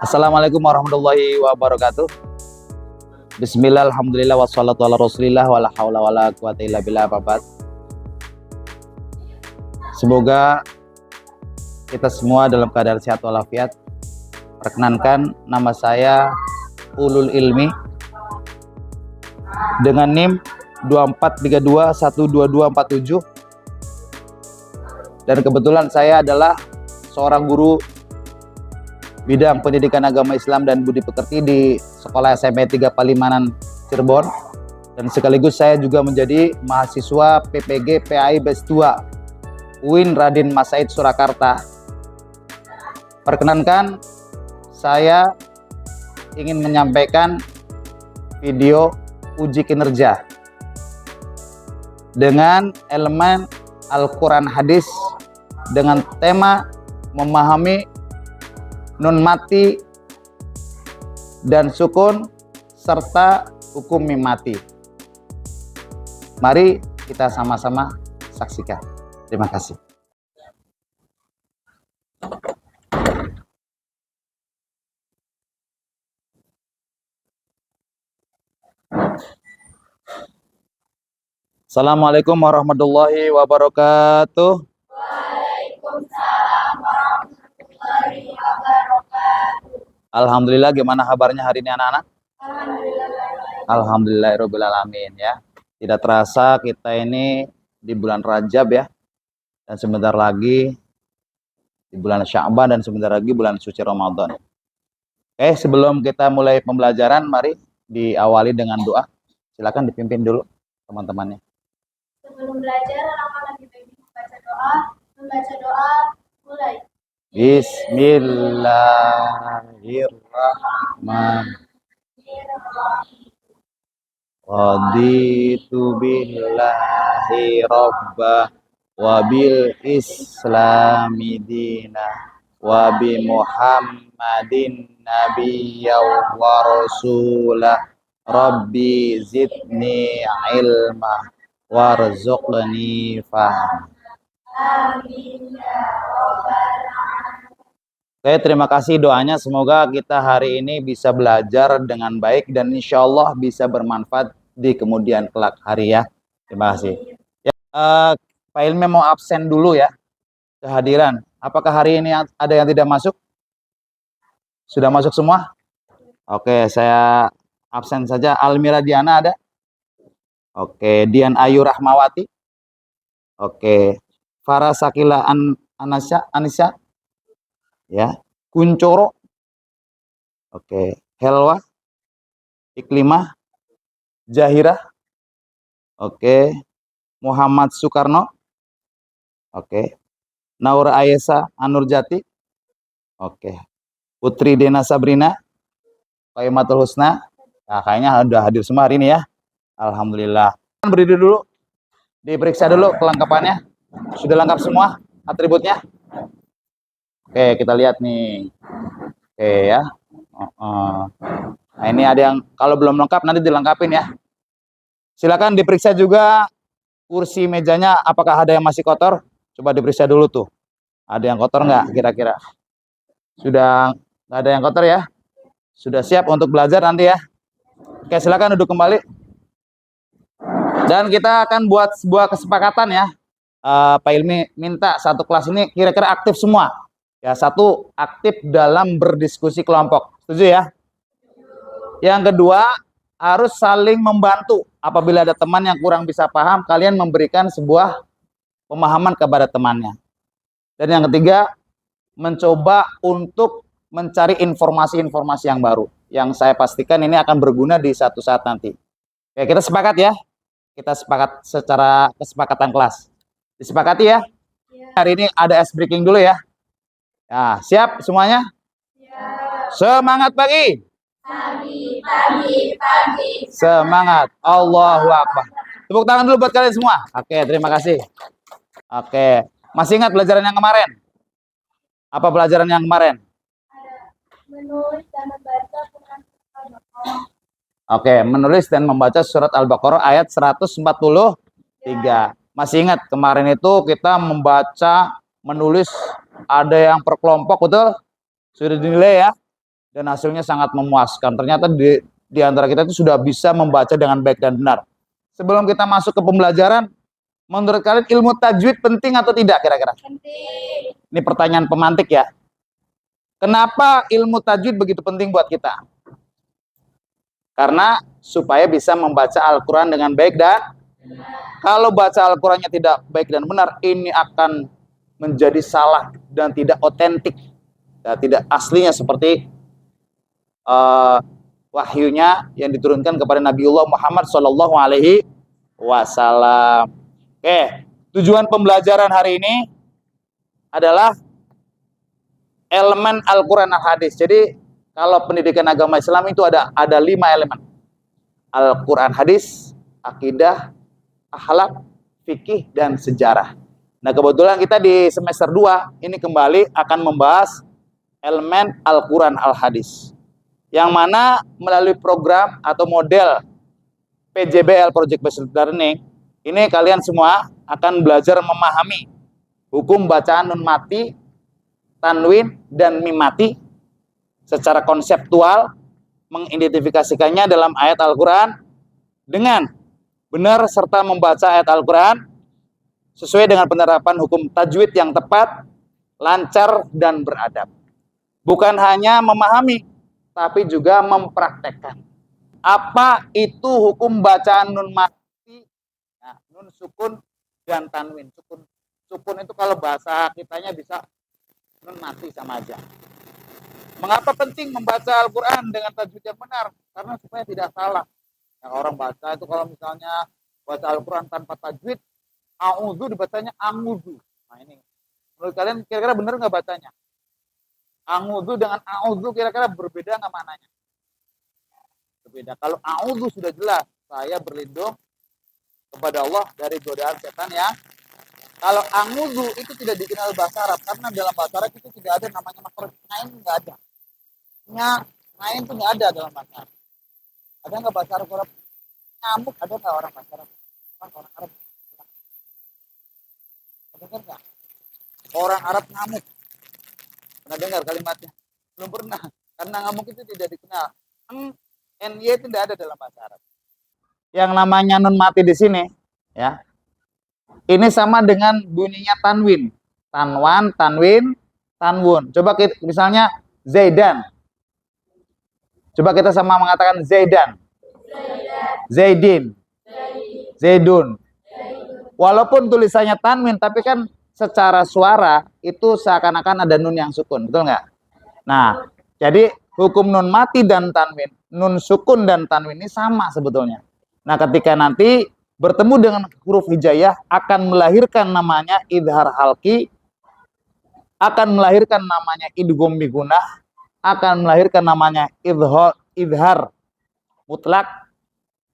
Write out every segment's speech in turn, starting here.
Assalamualaikum warahmatullahi wabarakatuh. Bismillah, alhamdulillah, wassalatu ala rasulillah, wala hawla wala quwata illa billah, babat. Semoga kita semua dalam keadaan sehat walafiat. Perkenankan, nama saya Ulul Ilmi dengan NIM 2432122247, dan kebetulan saya adalah seorang guru bidang pendidikan agama Islam dan budi pekerti di Sekolah SMP 3 Palimanan, Cirebon, dan sekaligus saya juga menjadi mahasiswa PPG PAI Batch 2 UIN Raden Mas Said Surakarta. Perkenankan, saya ingin menyampaikan video uji kinerja dengan elemen Al-Quran Hadis dengan tema memahami nun mati dan sukun serta hukum mim mati. Mari kita sama-sama saksikan. Terima kasih. Assalamualaikum warahmatullahi wabarakatuh. Waalaikumsalam warahmatullahi wabarakatuh. Alhamdulillah, gimana kabarnya hari ini anak-anak? Alhamdulillah. Alhamdulillahirabbil alamin ya. Tidak terasa kita ini di bulan Rajab ya. Dan sebentar lagi di bulan Sya'ban, dan sebentar lagi bulan suci Ramadan. Oke, sebelum kita mulai pembelajaran, mari diawali dengan doa. Silakan dipimpin dulu teman-temannya. Sebelum belajar, anak-anak lebih baik membaca doa, mulai. Bismillahirrahmanirrahim. Raditu billahi rabba wa bil islami dina wa bi muhammadin nabiyya wa rasulah rabbi zidni ilma warzuqni faham. Amin ya rabbal alamin. Oke, terima kasih doanya. Semoga kita hari ini bisa belajar dengan baik dan insya Allah bisa bermanfaat di kemudian kelak hari ya. Terima kasih. Ya, Pak Ilmi mau absen dulu ya, kehadiran. Apakah hari ini ada yang tidak masuk? Sudah masuk semua? Oke, saya absen saja. Almira Diana ada? Oke, Dian Ayu Rahmawati. Oke, Farah Sakila Anissa. Ya, Kuncoro. Oke, Helwa, Iklimah, Jahira. Oke, Muhammad Soekarno. Oke, Naura Ayesa Anurjati. Oke, Putri Dena Sabrina, Qaimatul Husna. Nah, kayaknya udah hadir semua hari ini ya. Alhamdulillah. Berdiri dulu, diperiksa dulu kelengkapannya. Sudah lengkap semua atributnya? Oke, kita lihat nih. Oke ya. Nah, ini ada yang kalau belum lengkap nanti dilengkapin ya. Silakan diperiksa juga kursi mejanya, apakah ada yang masih kotor? Coba diperiksa dulu tuh. Ada yang kotor nggak kira-kira? Sudah nggak ada yang kotor ya? Sudah siap untuk belajar nanti ya? Oke, silakan duduk kembali. Dan kita akan buat sebuah kesepakatan ya. Pak Ilmi minta satu kelas ini kira-kira aktif semua. Ya, satu, aktif dalam berdiskusi kelompok. Setuju ya? Yang kedua, harus saling membantu. Apabila ada teman yang kurang bisa paham, kalian memberikan sebuah pemahaman kepada temannya. Dan yang ketiga, mencoba untuk mencari informasi-informasi yang baru. Yang saya pastikan ini akan berguna di satu saat nanti. Oke, kita sepakat ya? Kita sepakat secara kesepakatan kelas. Disepakati ya? Hari ini ada ice breaking dulu ya. Nah, siap semuanya? Ya. Semangat pagi. Pagi. Semangat. Allahu Akbar. Tepuk tangan dulu buat kalian semua. Oke, terima kasih. Oke, masih ingat pelajaran yang kemarin? Apa pelajaran yang kemarin? Menulis dan membaca Quran Al-Baqarah. Oke, menulis dan membaca surat Al-Baqarah ayat 143. Masih ingat kemarin itu kita membaca, menulis, ada yang per kelompok, betul? Sudah dinilai ya? dan hasilnya sangat memuaskan. Ternyata di antara kita itu sudah bisa membaca dengan baik dan benar. Sebelum kita masuk ke pembelajaran, menurut kalian ilmu tajwid penting atau tidak kira-kira? Penting. Ini pertanyaan pemantik ya. Kenapa ilmu tajwid begitu penting buat kita? Karena supaya bisa membaca Al-Quran dengan baik dan kalau baca Al-Qurannya tidak baik dan benar, ini akan menjadi salah dan tidak otentik, ya, tidak aslinya seperti wahyunya yang diturunkan kepada Nabiullah Muhammad Shallallahu Alaihi Wasallam. Oke, tujuan pembelajaran hari ini adalah elemen Al-Quran Al-Hadis. Jadi kalau pendidikan agama Islam itu ada 5 elemen. Al-Quran Hadis, akidah, akhlak, fikih, dan sejarah. Nah kebetulan kita di semester 2 ini kembali akan membahas elemen Al-Quran Al-Hadis. Yang mana melalui program atau model PJBL, Project Based Learning, ini kalian semua akan belajar memahami hukum bacaan nun mati, tanwin, dan mim mati secara konseptual, mengidentifikasikannya dalam ayat Al-Quran dengan benar serta membaca ayat Al-Quran sesuai dengan penerapan hukum tajwid yang tepat, lancar, dan beradab. Bukan hanya memahami, tapi juga mempraktekkan. Apa itu hukum bacaan nun mati, nah, nun sukun, dan tanwin. Sukun itu kalau bahasa kitanya bisa nun mati sama aja. Mengapa penting membaca Al-Quran dengan tajwid yang benar? Karena supaya tidak salah. Yang orang baca itu kalau misalnya baca Al-Quran tanpa tajwid, a'udzu dibacanya angudzu. Nah ini, menurut kalian kira-kira benar nggak bacanya? A'udzu dengan a'udzu kira-kira berbeda nggak maknanya? Berbeda. Kalau a'udzu sudah jelas, saya berlindung kepada Allah dari godaan setan ya. Kalau angudzu itu tidak dikenal bahasa Arab, karena dalam bahasa Arab itu tidak ada namanya makhraj ain, nggak ada. Ain itu nggak ada dalam bahasa Arab. Ada nggak bahasa Arab? Nyamuk ada nggak orang bahasa Arab? Orang Arab. Dengar nggak? Orang Arab ngamuk. Pernah dengar kalimatnya? Belum pernah. Karena ngamuk itu tidak dikenal. NY itu tidak ada dalam bahasa Arab. Yang namanya nun mati di sini, ya. Ini sama dengan bunyinya tanwin. Tanwan, tanwin, tanwun. Coba kita, misalnya Zaidan. Coba kita sama mengatakan Zaidan. Zaidin. Zaidun. Walaupun tulisannya tanwin, tapi kan secara suara itu seakan-akan ada nun yang sukun, betul nggak? Nah, jadi hukum nun mati dan tanwin, nun sukun dan tanwin ini sama sebetulnya. Nah, ketika nanti bertemu dengan huruf hijaiyah akan melahirkan namanya idhar halki, akan melahirkan namanya idgham bigunah, akan melahirkan namanya idhar mutlak,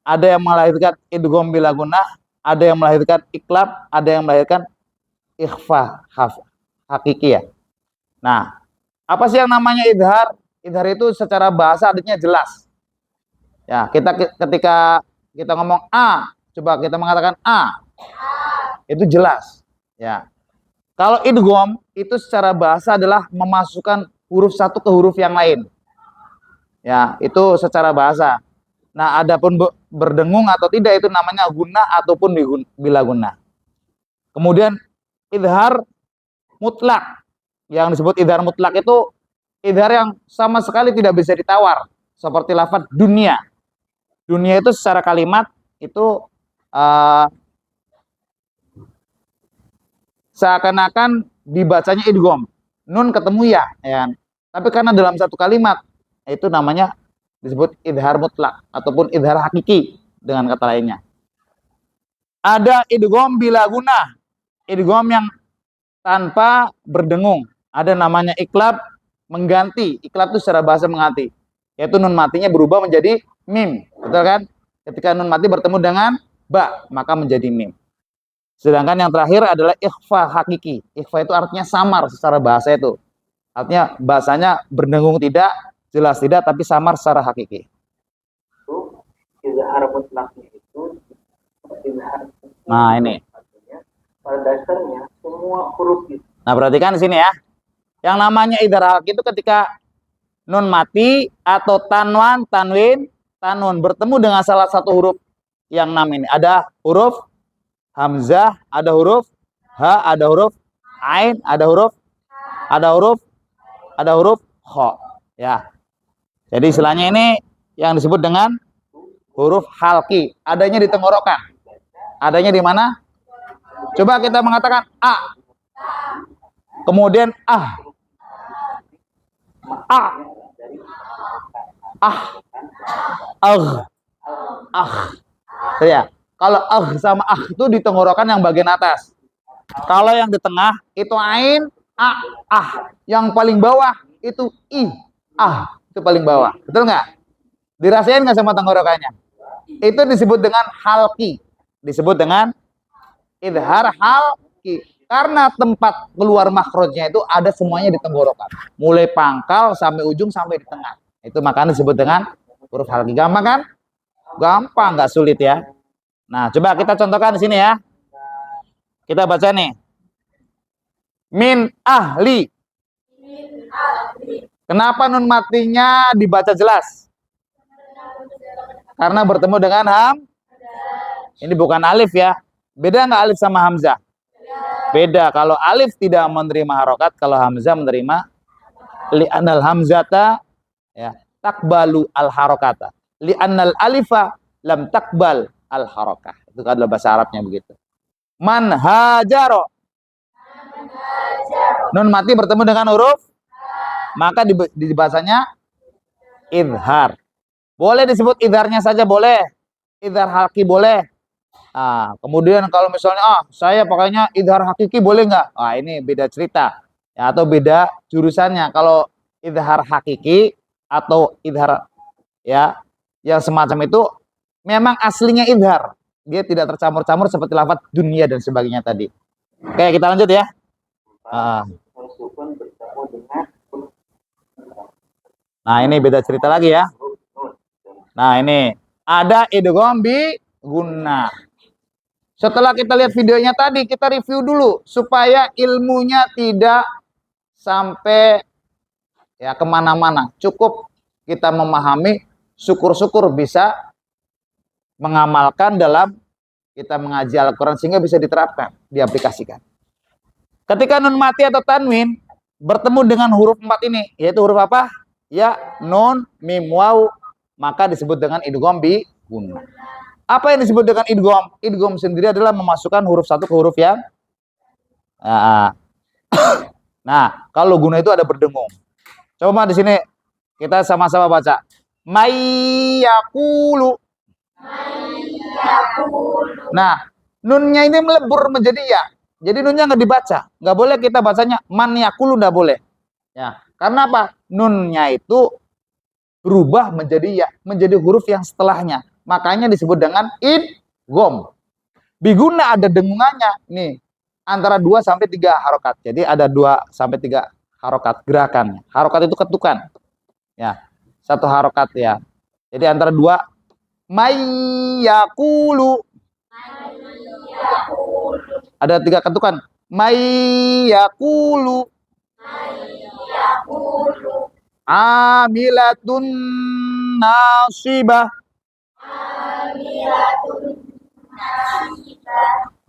ada yang melahirkan idgham bila gunah, ada yang melahirkan iklab, ada yang melahirkan ikhfa hakiki ya. Nah, apa sih yang namanya idhar? Idhar itu secara bahasa artinya jelas. Ya, ketika kita ngomong A, coba kita mengatakan A. Itu jelas. Ya. Kalau idgham itu secara bahasa adalah memasukkan huruf satu ke huruf yang lain. Ya, itu secara bahasa. Nah, adapun berdengung atau tidak itu namanya guna ataupun bila guna. Kemudian idhar mutlak. Yang disebut idhar mutlak itu idhar yang sama sekali tidak bisa ditawar. Seperti lafaz dunia. Dunia itu secara kalimat itu seakan-akan dibacanya idgham. Nun ketemu ya, ya. Tapi karena dalam satu kalimat itu namanya disebut idhar mutlak ataupun idhar hakiki dengan kata lainnya. Ada idgham bila guna, idgham yang tanpa berdengung. Ada namanya iklab, mengganti. Iklab itu secara bahasa mengganti, yaitu nun matinya berubah menjadi mim, betul kan? Ketika nun mati bertemu dengan ba, maka menjadi mim. Sedangkan yang terakhir adalah ikhfa hakiki. Ikhfa itu artinya samar secara bahasa itu. Artinya bahasanya berdengung tidak, jelas tidak, tapi samar secara hakiki. Itu izhar mutlaknya itu izhar. Nah ini. Pada dasarnya semua huruf itu. Nah perhatikan di sini ya. Yang namanya idhar hakiki itu ketika nun mati atau tanwin bertemu dengan salah satu huruf yang 6 ini. Ada huruf hamzah, ada huruf ha, ada huruf ain, ada huruf kha. Ya. Jadi istilahnya ini yang disebut dengan huruf halki. Adanya di tenggorokan. Adanya di mana? Coba kita mengatakan a. Kemudian ah. Ah. Ya. Kalau sama itu di tenggorokan yang bagian atas. Kalau yang di tengah itu ain, yang paling bawah itu itu paling bawah. Betul nggak? Dirasain nggak sama tenggorokannya? Itu disebut dengan halki. Disebut dengan idhar halki. Karena tempat keluar makhrajnya itu ada semuanya di tenggorokan. Mulai pangkal sampai ujung sampai di tengah. Itu makanya disebut dengan huruf halki. Gampang kan? Gampang, nggak sulit ya. Nah, coba kita contohkan di sini ya. Kita baca nih. Min ahli. Kenapa nun matinya dibaca jelas? Karena bertemu dengan ini bukan alif ya. Beda nggak alif sama hamzah? Beda. Kalau alif tidak menerima harokat, kalau hamzah menerima. Li'anal hamzata ya takbalu al harokata. Li'anal alifa lam takbal al harokah. Itu adalah bahasa Arabnya begitu. Man hajaro. Nun mati bertemu dengan huruf, maka di bahasanya idhar. Boleh disebut idharnya saja boleh. Idhar halki boleh. Nah, kemudian kalau misalnya saya pakainya idhar hakiki boleh nggak? Ini beda cerita. Ya, atau beda jurusannya. Kalau idhar hakiki atau idhar ya yang semacam itu memang aslinya idhar. Dia tidak tercampur-campur seperti lafaz dunia dan sebagainya tadi. Oke, kita lanjut ya. Nah, ini beda cerita lagi ya. Nah, ini ada idgham bi gunnah. Setelah kita lihat videonya tadi, kita review dulu supaya ilmunya tidak sampai ya kemana-mana. Cukup kita memahami, syukur-syukur bisa mengamalkan dalam kita mengaji Al-Quran sehingga bisa diterapkan, diaplikasikan. Ketika nun mati atau tanwin bertemu dengan huruf 4 ini, yaitu huruf apa? Ya, nun, mim, waw, maka disebut dengan idgham bi gunnah. Apa yang disebut dengan idgham? Idgham sendiri adalah memasukkan huruf satu ke huruf yang nah, kalau gunnah itu ada berdengung. Coba di sini kita sama-sama baca. Mayyaqulu. Nah, nunnya ini melebur menjadi ya. Jadi nunnya nggak dibaca. Nggak boleh kita bacanya man yaqulu, nggak boleh. Ya, karena apa? Nunnya itu berubah menjadi ya, menjadi huruf yang setelahnya. Makanya disebut dengan idgham. Biguna ada dengungannya nih antara 2 sampai 3 harokat. Jadi ada 2 sampai 3 harokat gerakannya. Harokat itu ketukan. Ya. Satu harokat ya. Jadi antara 2 mayyaqulu. Ada 3 ketukan. Mayyaqulu. Amilatun nasibah.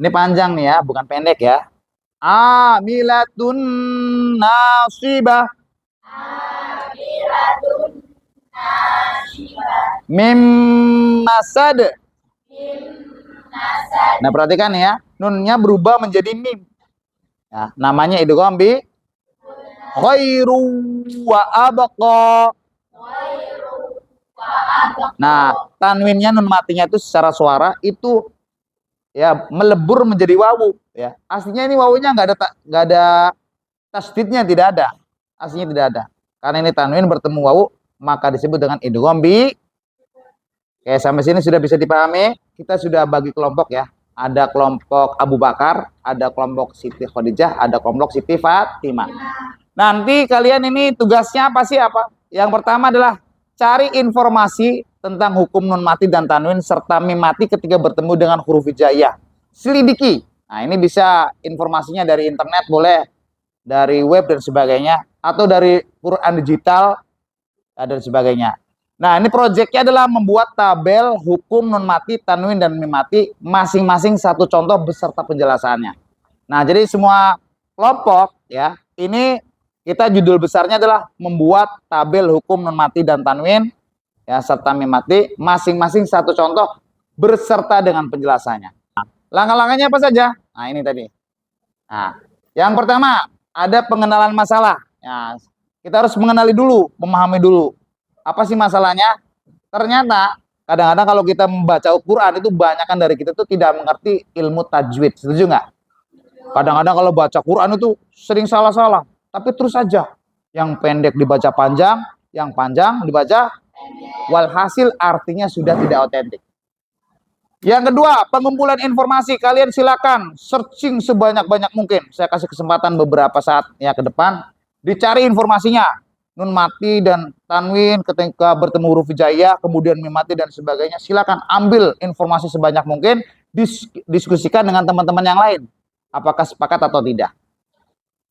Ini panjang nih ya, bukan pendek ya. Amilatun nasibah. Mim masad. Nah, perhatikan ya, nunnya berubah menjadi mim. Ya, namanya idgham bi khairu wa abqa. Nah, tanwinnya nun matinya itu secara suara itu ya melebur menjadi wawu ya. Aslinya ini wawunya nggak ada tasdidnya, tidak ada. Aslinya tidak ada. Karena ini tanwin bertemu wawu maka disebut dengan idgham bi. Oke, sampai sini sudah bisa dipahami. Kita sudah bagi kelompok ya. Ada kelompok Abu Bakar, ada kelompok Siti Khadijah, ada kelompok Siti Fatimah. Nanti kalian ini tugasnya apa sih apa? Yang pertama adalah cari informasi tentang hukum nun mati dan tanwin serta mim mati ketika bertemu dengan huruf hijaiyah. Selidiki. Nah, ini bisa informasinya dari internet boleh, dari web dan sebagainya, atau dari Quran digital dan sebagainya. Nah, ini proyeknya adalah membuat tabel hukum nun mati, tanwin, dan mim mati masing-masing satu contoh beserta penjelasannya. Nah, jadi semua kelompok ya, ini kita judul besarnya adalah membuat tabel hukum nun mati dan tanwin ya serta mim mati masing-masing satu contoh beserta dengan penjelasannya. Nah, langkah-langkahnya apa saja? Nah, ini tadi. Nah, yang pertama ada pengenalan masalah. Ya, kita harus mengenali dulu, memahami dulu. Apa sih masalahnya? Ternyata kadang-kadang kalau kita membaca Al-Quran itu banyakkan dari kita tuh tidak mengerti ilmu tajwid. Setuju nggak? Kadang-kadang kalau baca Quran itu sering salah-salah. Tapi terus saja. Yang pendek dibaca panjang, yang panjang dibaca walhasil artinya sudah tidak otentik. Yang kedua, pengumpulan informasi. Kalian silakan searching sebanyak-banyak mungkin. Saya kasih kesempatan beberapa saat ya ke depan. Dicari informasinya. Nun mati dan tanwin ketika bertemu huruf hijaiyah, kemudian mim mati dan sebagainya. Silakan ambil informasi sebanyak mungkin, diskusikan dengan teman-teman yang lain. Apakah sepakat atau tidak?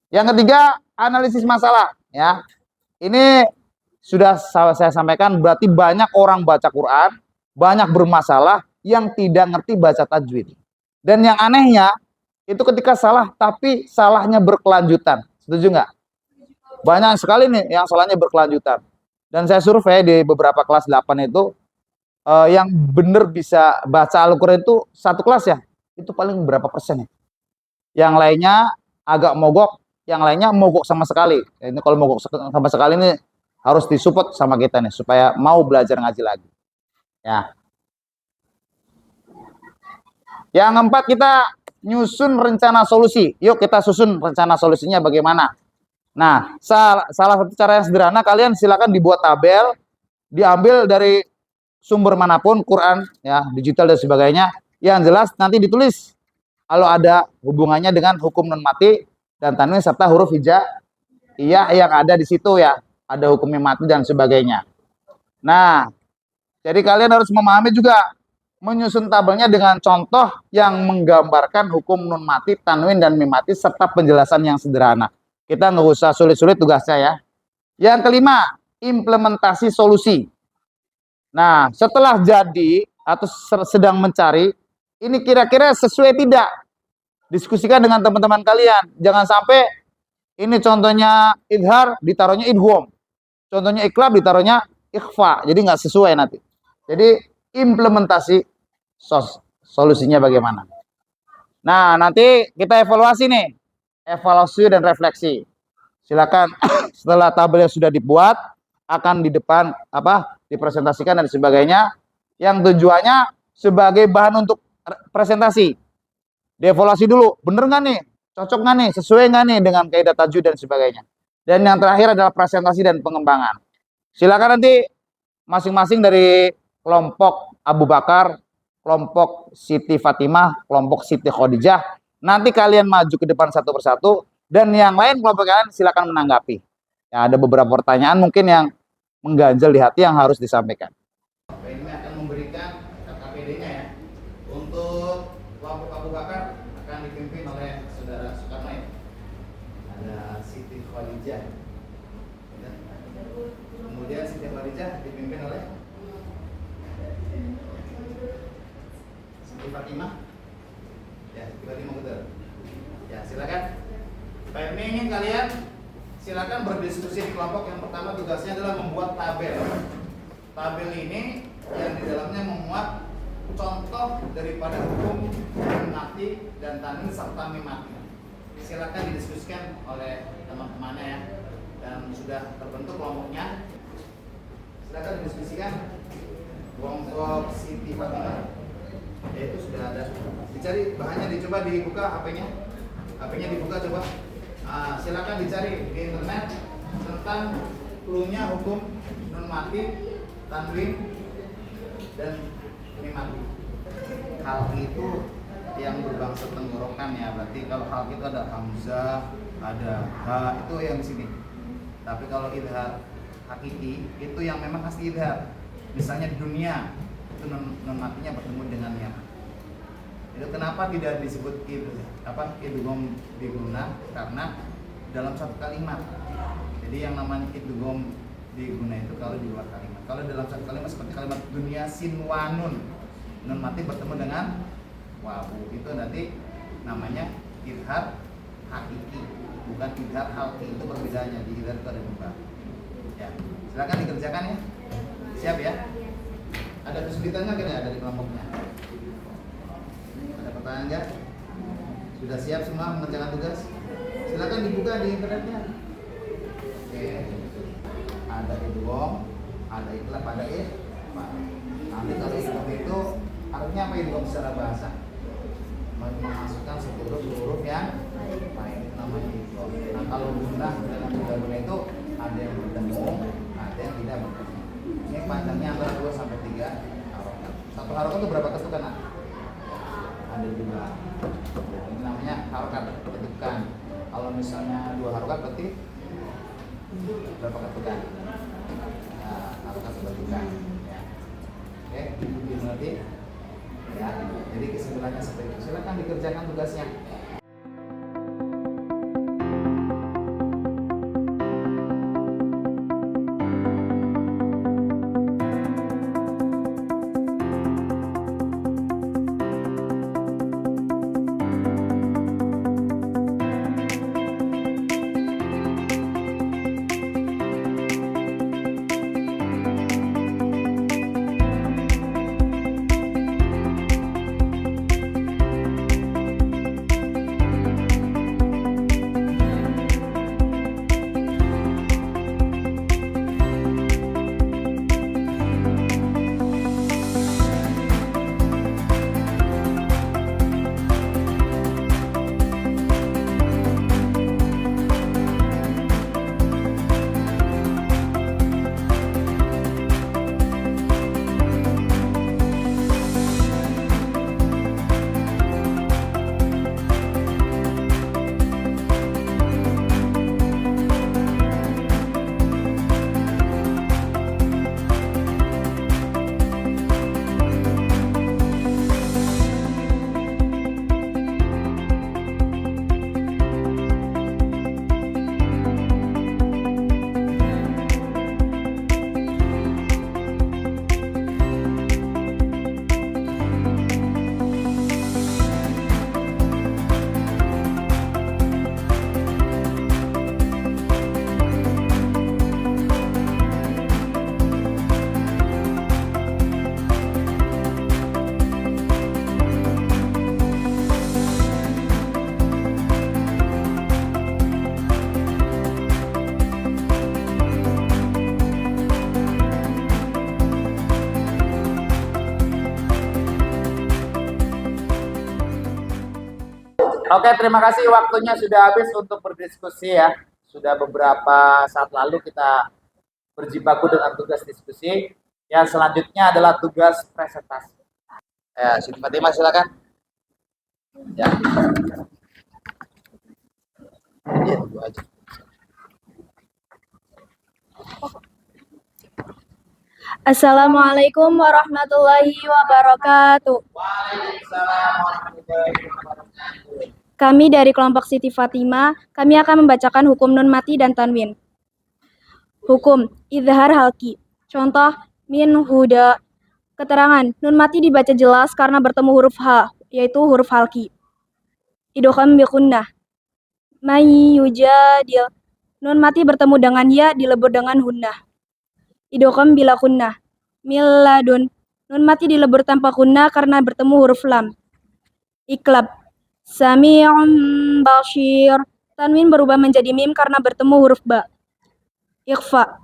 Yang ketiga, analisis masalah. Ya, ini sudah saya sampaikan. Berarti banyak orang baca Quran, banyak bermasalah yang tidak ngerti baca tajwid. Dan yang anehnya itu ketika salah, tapi salahnya berkelanjutan. Setuju nggak? Banyak sekali nih yang salahnya berkelanjutan. Dan saya survei di beberapa kelas 8 itu yang benar bisa baca Al-Quran itu satu kelas ya, itu paling berapa persen ya? Yang lainnya agak mogok, yang lainnya mogok sama sekali. Ini kalau mogok sama sekali ini harus disupport sama kita nih supaya mau belajar ngaji lagi. Ya. Yang keempat, kita nyusun rencana solusi. Yuk kita susun rencana solusinya bagaimana. Nah, salah satu cara yang sederhana, kalian silakan dibuat tabel, diambil dari sumber manapun, Quran, ya, digital dan sebagainya. Yang jelas nanti ditulis kalau ada hubungannya dengan hukum nun mati dan tanwin serta huruf hijaiyah yang ada di situ ya, ada hukumnya mati dan sebagainya. Nah, jadi kalian harus memahami juga menyusun tabelnya dengan contoh yang menggambarkan hukum nun mati, tanwin dan mim mati serta penjelasan yang sederhana. Kita nggak usah sulit-sulit tugasnya ya. Yang kelima, implementasi solusi. Nah, setelah jadi atau sedang mencari, ini kira-kira sesuai tidak? Diskusikan dengan teman-teman kalian. Jangan sampai ini contohnya idhar, ditaruhnya idgham. Contohnya iklab, ditaruhnya ikhfa. Jadi nggak sesuai nanti. Jadi implementasi solusinya bagaimana. Nah, nanti kita evaluasi nih. Evaluasi dan refleksi. Silakan setelah tabelnya sudah dibuat akan di depan dipresentasikan dan sebagainya yang tujuannya sebagai bahan untuk presentasi. Dievaluasi dulu, bener nggak nih? Cocok nggak nih? Sesuai nggak nih dengan kaidah tajwid dan sebagainya. Dan yang terakhir adalah presentasi dan pengembangan. Silakan nanti masing-masing dari kelompok Abu Bakar, kelompok Siti Fatimah, kelompok Siti Khadijah, nanti kalian maju ke depan satu persatu dan yang lain kelompok kalian silakan menanggapi. Ya, ada beberapa pertanyaan mungkin yang mengganjal di hati yang harus disampaikan. Ini akan memberikan KKPD-nya ya. Untuk kelompok Abu Bakar akan dipimpin oleh Saudara Soekarno ya. Ada Siti Khadijah. Kemudian Siti Khadijah dipimpin oleh Siti Fatimah. Ya, Siti Fatimah betul. Ya, silakan. Saya ingin kalian silakan berdiskusi di kelompok. Yang pertama tugasnya adalah membuat tabel. Tabel ini yang di dalamnya memuat contoh daripada hukum mati dan tanwin serta mim mati. Silakan didiskusikan oleh teman-temannya ya. Dan sudah terbentuk kelompoknya. Silakan didiskusikan. Kelompok Siti Fatimah. Itu sudah ada. Dicari bahannya, dicoba dibuka HP-nya. HP-nya dibuka coba. Silakan dicari di internet tentang clue-nya hukum nun mati, tanwin dan mim mati. Hal itu yang berbangsa tenggorokan ya. Berarti kalau hal itu ada hamzah, ada ha, itu yang di sini. Tapi kalau idhar hakiki itu yang memang asli idhar. Misalnya di dunia itu nun matinya bertemu dengan ya. Itu kenapa tidak disebut idgham biguna? Karena dalam satu kalimat. Jadi yang namanya idgham diguna itu kalau di luar kalimat. Kalau dalam satu kalimat seperti kalimat dunia sinwanun, nun mati bertemu dengan wawu, itu nanti namanya idhar hakiki, bukan idhar halki. Itu perbedaannya. Di idhar itu ada dua. Ya, silakan dikerjakan ya. Siap ya? Ada kesulitannya kan ya dari kelompoknya? Ada pertanyaan nggak? Sudah siap semua mengerjakan tugas? Silakan dibuka di internetnya. Oke. Ada idgham, ada ikhlas, ada ikhfa. Nanti kalau idgham itu artinya apa idgham secara bahasa? Memasukkan seluruh huruf yang baik, namanya idgham. Nah, kalau gunah dalam guna itu ada yang bertemu, ada yang tidak bertemu. Ini panjangnya antara 2 sampai 3 harokat. Satu harokat itu berapa ketukan? Ada juga. Ini namanya harokat ketukan. Kalau misalnya 2 harokat berarti berapa ketukan? Nah, harokat ketukan. Ya. Oke, dimengerti? Ya. Jadi kesimpulannya seperti itu. Silakan dikerjakan tugasnya. Oke, terima kasih, waktunya sudah habis untuk berdiskusi ya. Sudah beberapa saat lalu kita berjibaku dengan tugas diskusi. Yang selanjutnya adalah tugas presentasi. Ya, Siti Fatimah silakan. Ya. Iya, tunggu aja. Assalamualaikum warahmatullahi wabarakatuh. Waalaikumsalam warahmatullahi wabarakatuh. Kami dari kelompok Siti Fatimah, kami akan membacakan hukum nun mati dan tanwin. Hukum idhar halki. Contoh min huda. Keterangan nun mati dibaca jelas karena bertemu huruf H, yaitu huruf halki. Idgham bi gunnah. May yujadil. Nun mati bertemu dengan ya dilebur dengan gunnah. Idgham bila gunnah. Milladun. Nun mati dilebur tanpa gunnah karena bertemu huruf lam. Iklab. Sami'un Bashir. Tanwin berubah menjadi mim karena bertemu huruf ba. Ikhfa.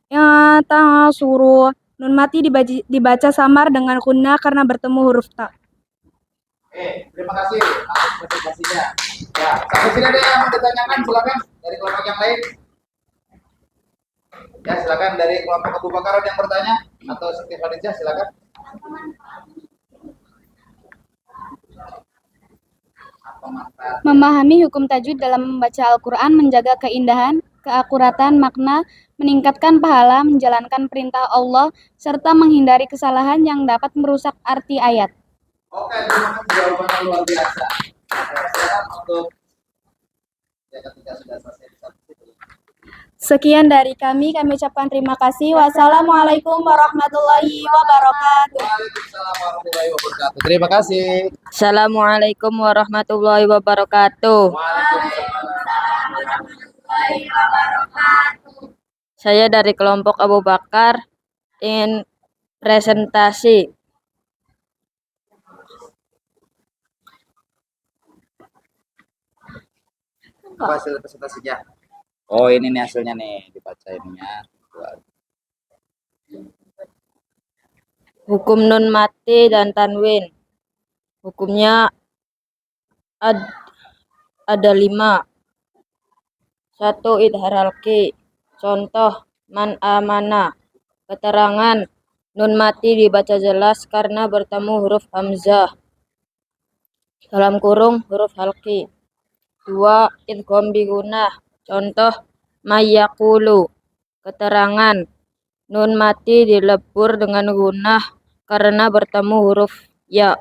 Ya ta'asuru. Nun mati dibaca samar dengan gunnah karena bertemu huruf ta. Terima kasih atas presentasinya. Ya, sampai sini ada yang mau ditanyakan, silakan dari kelompok yang lain. Ya, silakan dari kelompok Abu Bakar yang bertanya atau Siti Khadijah, silakan. Memahami hukum tajwid dalam membaca Al-Quran, menjaga keindahan, keakuratan makna, meningkatkan pahala, menjalankan perintah Allah, serta menghindari kesalahan yang dapat merusak arti ayat. Oke, terima kasih, jawabannya luar biasa. Silakan untuk ya, ketika sudah selesai. Sekian dari kami ucapkan terima kasih. Wassalamualaikum warahmatullahi wabarakatuh. Waalaikumsalam warahmatullahi wabarakatuh. Terima kasih. Assalamualaikum warahmatullahi wabarakatuh. Saya dari kelompok Abu Bakar ingin presentasi. Apa hasil presentasinya? Oh, ini nih hasilnya nih, dibaca ininya. Hukum nun mati dan tanwin. Hukumnya ada 5. 1. Idhar halqi. Contoh, man amana. Keterangan, nun mati dibaca jelas karena bertemu huruf hamzah. Dalam kurung huruf halqi. 2. Idgham bigunah. Contoh, mayyaqulu. Keterangan, nun mati dilebur dengan gunah karena bertemu huruf ya.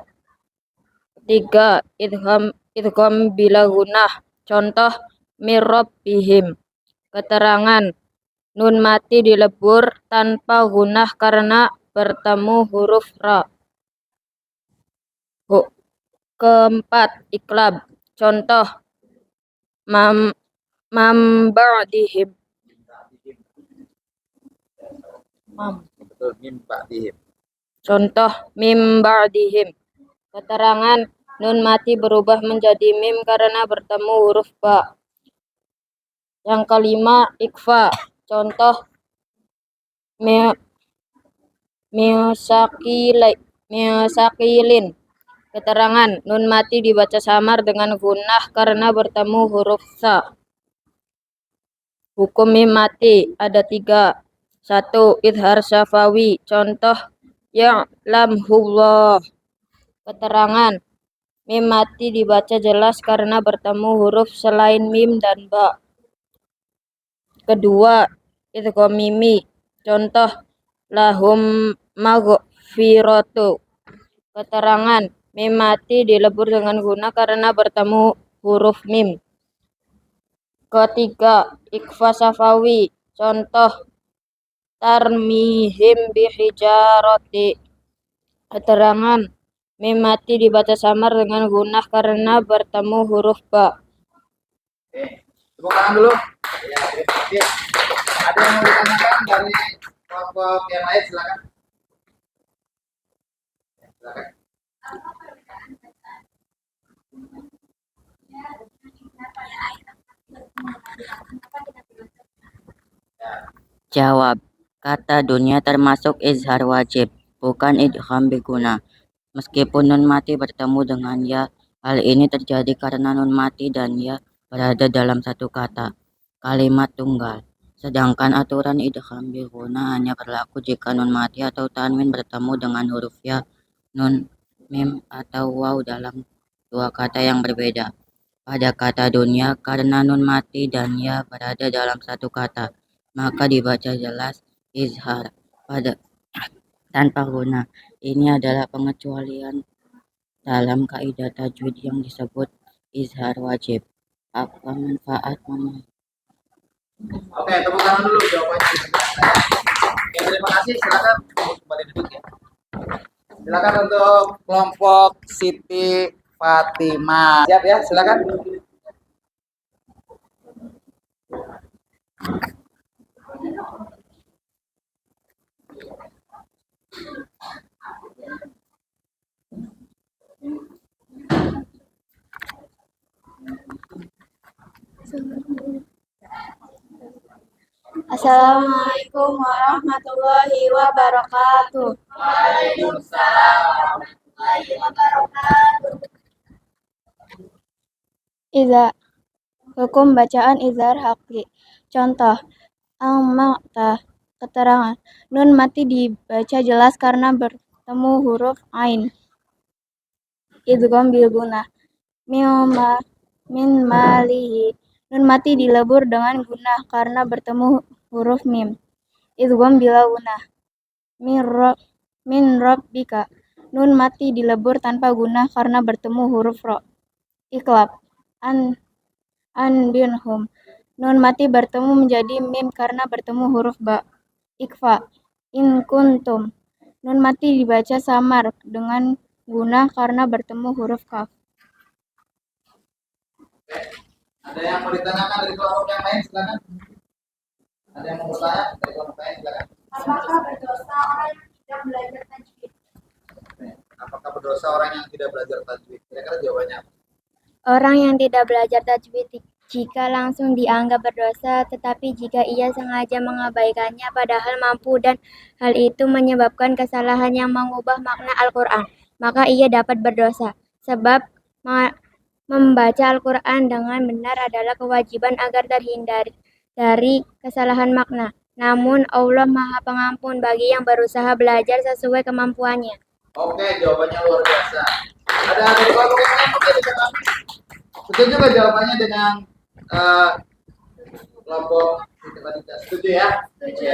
3. Idgham bila gunah. Contoh, mirrabbihim. Keterangan, nun mati dilebur tanpa gunah karena bertemu huruf ra. Keempat, iklab. Contoh, ba'dihim. Betul, mim ba'dihim. Contoh, mim ba'dihim. Keterangan, nun mati berubah menjadi mim karena bertemu huruf ba. Yang kelima, ikfa. Contoh, miusakilin. Keterangan, nun mati dibaca samar dengan gunah karena bertemu huruf sa. Hukum mim mati ada 3. 1. Idhar syafawi. Contoh, ya'lamhullah. Keterangan, mim mati dibaca jelas karena bertemu huruf selain mim dan ba. Kedua, idgham mimi. Contoh, lahum maghfiratu. Keterangan, mim mati dilebur dengan guna karena bertemu huruf mim. Ketiga, ikfa safawi. Contoh, tarmihim bihijarati. Keterangan, mim mati dibaca samar dengan gunah karena bertemu huruf ba. Tepuk tangan dulu. Ya, oke. Ada yang mau ditanyakan dari kelompok yang lain, silakan. Silakan. Jawab. Kata dunia termasuk izhar wajib, bukan idgham biguna. Meskipun nun mati bertemu dengan ya, hal ini terjadi karena nun mati dan ya berada dalam satu kata, kalimat tunggal. Sedangkan aturan idgham biguna hanya berlaku jika nun mati atau tanwin bertemu dengan huruf ya, nun, mim, atau waw dalam 2 kata yang berbeda. Pada kata dunia, karena nun mati dan ya berada dalam satu kata, maka dibaca jelas izhar pada tanpa guna. Ini adalah pengecualian dalam kaidah tajwid yang disebut izhar wajib. Apa manfaat Oke, tepuk tangan dulu jawabannya. Oke, terima kasih. Silakan kembali duduk ya. Silakan untuk kelompok Siti Fatimah. Siap ya, silakan. Assalamualaikum warahmatullahi wabarakatuh. Waalaikumsalam warahmatullahi wabarakatuh. Hukum bacaan izhar halqi. Contoh, al-ma'ta. Keterangan, nun mati dibaca jelas karena bertemu huruf ain. Idgham bil gunah. Min malihi. Nun mati dilebur dengan gunah karena bertemu huruf mim. Idgham bila gunah. Min rabbika. Nun mati dilebur tanpa gunah karena bertemu huruf ro. Iklab. An binhum. Nun mati bertemu menjadi mim karena bertemu huruf ba. Ikfa. In kuntum. Nun mati dibaca samar dengan gunah karena bertemu huruf kaf. Ada yang mau ditanyakan dari kelompok yang lain? Silakan. Ada yang mau bertanya dari kelompok lain? Silakan. Apakah berdosa orang yang tidak belajar tajwid? Apakah berdosa orang yang tidak belajar tajwid? Kira-kira jawabannya apa? Orang yang tidak belajar tajwid jika langsung dianggap berdosa, tetapi jika ia sengaja mengabaikannya padahal mampu dan hal itu menyebabkan kesalahan yang mengubah makna Al-Quran, maka ia dapat berdosa. Sebab membaca Al-Quran dengan benar adalah kewajiban agar terhindar dari kesalahan makna. Namun Allah Maha Pengampun bagi yang berusaha belajar sesuai kemampuannya. Oke, jawabannya luar biasa. Ada dari kelompok yang lain mungkin bisa kami? Setuju nggak jawabannya dengan kelompok matematika? Setuju ya? Setuju.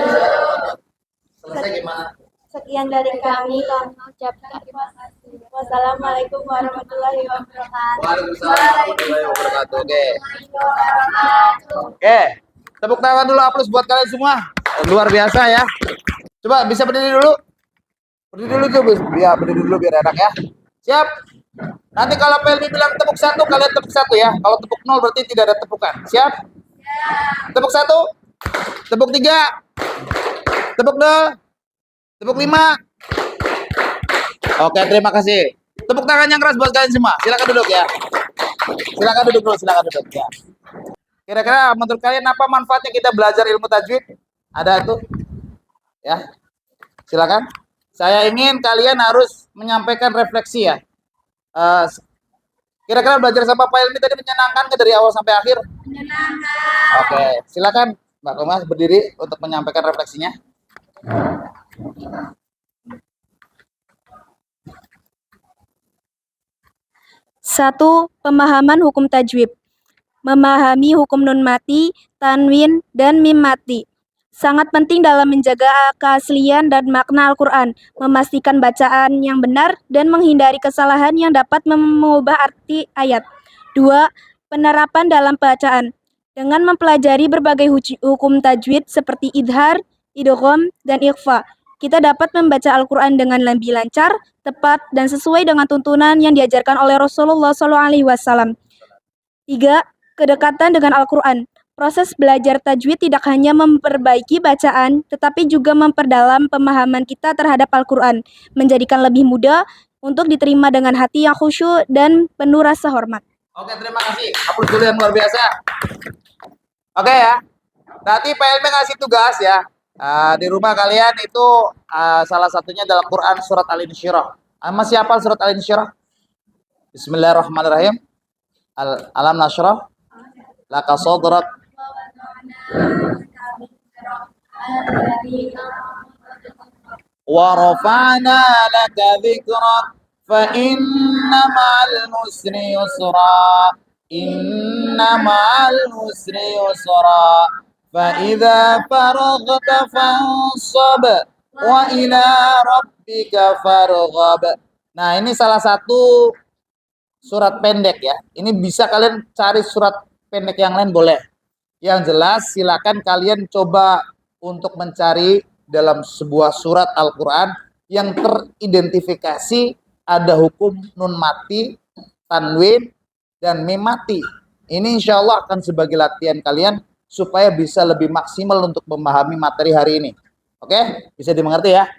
Selesai gimana? Sekian dari kami ucapkan terima kasih. Wassalamualaikum warahmatullahi wabarakatuh. Waalaikumsalam warahmatullahi wabarakatuh. Oke, tepuk tangan dulu aplaus buat kalian semua. Luar biasa ya. Coba bisa berdiri dulu. Berdiri dulu tuh, ya berdiri dulu biar enak ya. Siap. Nanti kalau Pelmi bilang tepuk satu, kalian tepuk satu ya. Kalau tepuk nol berarti tidak ada tepukan. Siap? Tepuk satu, tepuk tiga, tepuk dua, tepuk lima. Oke, terima kasih. Tepuk tangan yang keras buat kalian semua. Silakan duduk ya. Silakan duduk dulu, silakan duduk ya. Kira-kira menurut kalian apa manfaatnya kita belajar ilmu tajwid? Ada itu? Ya. Silakan. Saya ingin kalian harus menyampaikan refleksi ya. Kira-kira belajar sama Pak Ilmi tadi menyenangkan ke dari awal sampai akhir? Menyenangkan. Oke, silakan Mbak Komas berdiri untuk menyampaikan refleksinya. Satu, pemahaman hukum tajwid. Memahami hukum nun mati, tanwin, dan mim mati. Sangat penting dalam menjaga keaslian dan makna Al-Quran, memastikan bacaan yang benar, dan menghindari kesalahan yang dapat mengubah arti ayat. 2. Penerapan dalam bacaan. Dengan mempelajari berbagai hukum tajwid seperti idhar, idgham, dan ikhfa, kita dapat membaca Al-Quran dengan lebih lancar, tepat, dan sesuai dengan tuntunan yang diajarkan oleh Rasulullah SAW. 3. Kedekatan dengan Al-Quran. Proses belajar tajwid tidak hanya memperbaiki bacaan, tetapi juga memperdalam pemahaman kita terhadap Al-Quran, menjadikan lebih mudah untuk diterima dengan hati yang khusyuk dan penuh rasa hormat. Oke, terima kasih. Aplaus dulu yang luar biasa. Oke ya. Nanti Pak Ilmi ngasih tugas ya. Di rumah kalian itu salah satunya dalam Quran surat Al-Insyirah. Masih hafal surat Al-Insyirah? Bismillahirrahmanirrahim. Alam nashrah laka sadrak wa rafa'na laka dhikrak fa inna ma'al usri yusra inna ma'al usri yusra fa idza faraghta fansab wa ila rabbika farghab. Nah, ini salah satu surat pendek ya. Ini bisa kalian cari surat pendek yang lain boleh. Yang jelas silakan kalian coba untuk mencari dalam sebuah surat Al-Quran yang teridentifikasi ada hukum nun mati, tanwin, dan mim mati. Ini insya Allah akan sebagai latihan kalian supaya bisa lebih maksimal untuk memahami materi hari ini. Oke? Bisa dimengerti ya?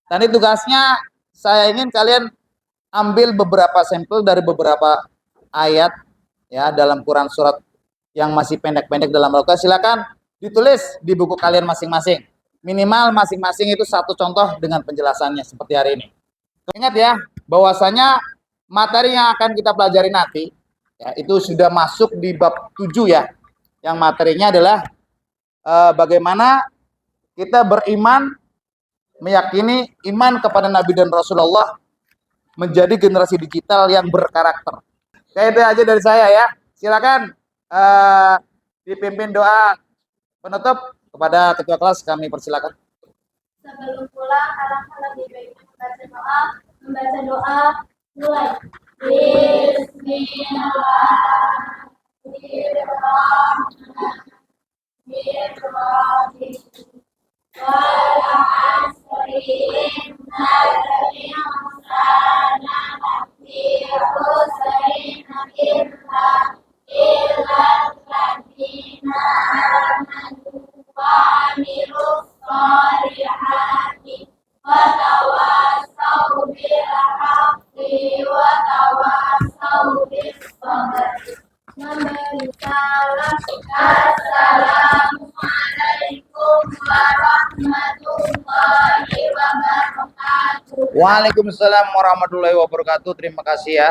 Nanti tugasnya saya ingin kalian ambil beberapa sampel dari beberapa ayat ya dalam Quran surat yang masih pendek-pendek dalam Al-Quran. Silakan ditulis di buku kalian masing-masing. Minimal masing-masing itu satu contoh dengan penjelasannya seperti hari ini. Ingat ya, bahwasanya materi yang akan kita pelajari nanti ya, itu sudah masuk di bab 7 ya. Yang materinya adalah bagaimana kita beriman, meyakini iman kepada Nabi dan Rasulullah menjadi generasi digital yang berkarakter. Kayak itu aja dari saya ya. Silakan dipimpin doa penutup kepada ketua kelas, kami persilakan. Sebelum pulang, alangkah lebih baiknya membaca doa mulai. Bismillahirrahmanirrahim. Waalaikumsalam warahmatullahi wabarakatuh. Terima kasih ya.